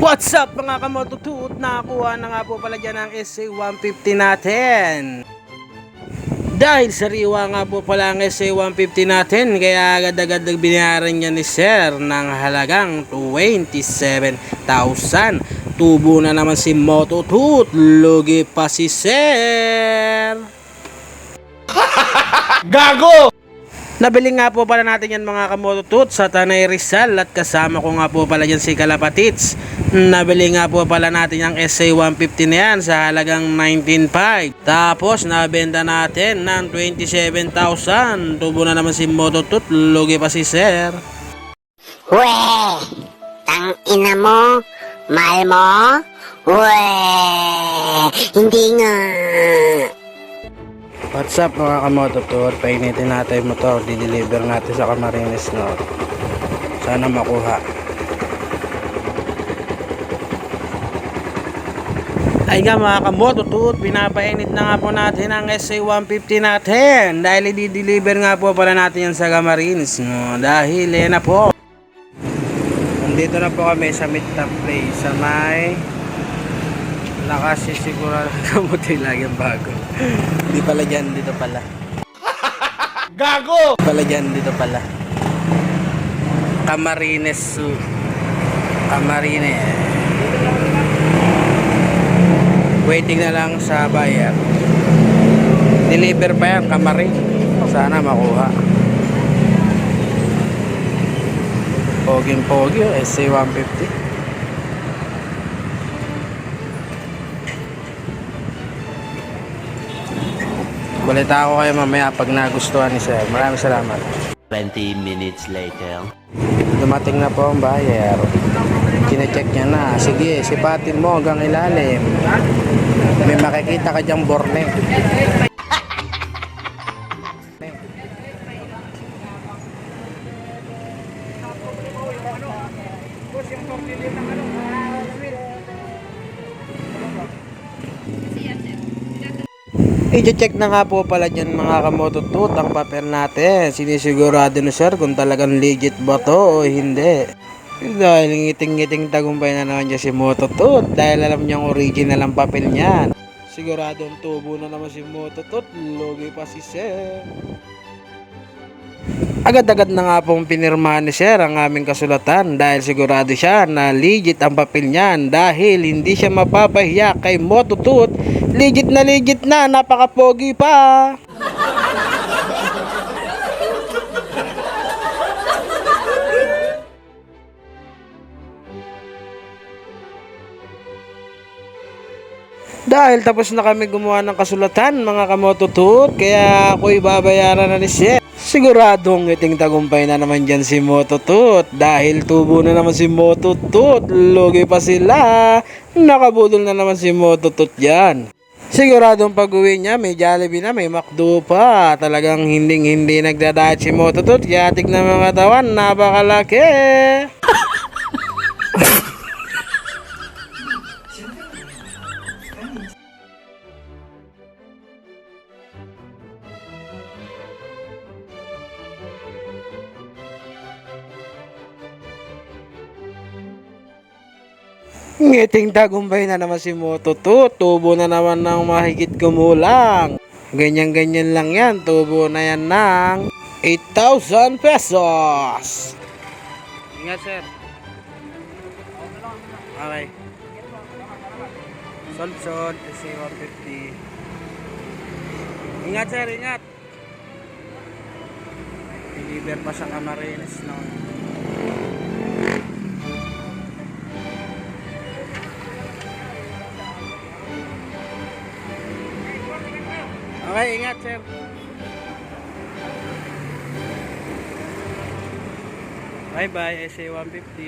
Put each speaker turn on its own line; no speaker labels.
What's up mga kamotutut? Nakakuha na nga po pala dyan ang SA150 natin. Dahil sariwa nga po pala ang SA150 natin, kaya agad-agad binayaran niya ni Sir ng halagang 27,000. Tubo na naman si Mototut, lugi pa si Sir. Gago! Nabili nga po pala natin yan mga kamototut sa Tanay Rizal at kasama ko nga po pala dyan si Kalapatits. Nabili nga po pala natin yung SA150 na yan sa halagang 19,500. Tapos nabenta natin ng 27,000. Tubo na naman si Mototut, lugi pa si Sir.
Weh! Tang ina mo! Mahal mo? Weh! Hindi nga!
What's up mga kamototut? Painitin natin yung motor. Di-deliver natin sa Camarines North. Sana makuha. Ay nga mga kamototut, pinapainit na nga po natin ang SA150 natin. Dahil i-deliver nga po pala natin yan sa Camarines. No? Dahil yan na po. Nandito na po kami sa Midtop Place. Sa may nakasisigurado kamuti lagi bago. Di pala dyan, dito pala. Gago! Di pala dyan, dito pala. Camarines. Camarines. Waiting na lang sa buyer. Deliver pa yan, Camarines. Sana makuha. Poging-pogi, SA150. Balita ako kayo mamaya pag nagustuhan ni Sir. Maraming salamat.
20 minutes later.
Dumating na po ang buyer. Kine-check niya na. Sige, sipatin mo hanggang ilalim. May makikita ka dyang borne. I-check na nga po pala dyan mga kamototut ang papel natin. Sinisigurado na Sir kung talagang legit ba to o hindi. Dahil ngiting-ngiting tagumpay na naman dyan si Mototut. Dahil alam niyang original ang papel niyan. Siguradong tubo na naman si Mototut. Lugi pa si Sir. Agad-agad na nga pong pinirmahan ni Sir ang aming kasulatan. Dahil sigurado siya na legit ang papel niyan. Dahil hindi siya mapapahiya kay Mototut. Legit na, napaka-pogi pa. Dahil tapos na kami gumawa ng kasulatan mga kamototut, kaya ako'y babayaran na ni Sir. Siguradong iting tagumpay na naman dyan si Mototut. Dahil tubo na naman si Mototut, lugi pa sila. Nakabudol na naman si Mototut dyan. Siguradong pag-uwi niya, may Jollibee na, may McDo pa. Talagang hindi nagdadayat si Mototut. Kaya tignan mga katawan, napakalaki. Ngiting tagumpay na naman si Mototut. Tubo na naman ng mahigit kumulang. Ganyan-ganyan lang yan. Tubo na yan ng 8,000 pesos. Ingat Sir. Okay. Sold. SA150. Ingat Sir, ingat. Deliver pa sa Camarines no. Okay, ingat Sir. Bye-bye, SA150.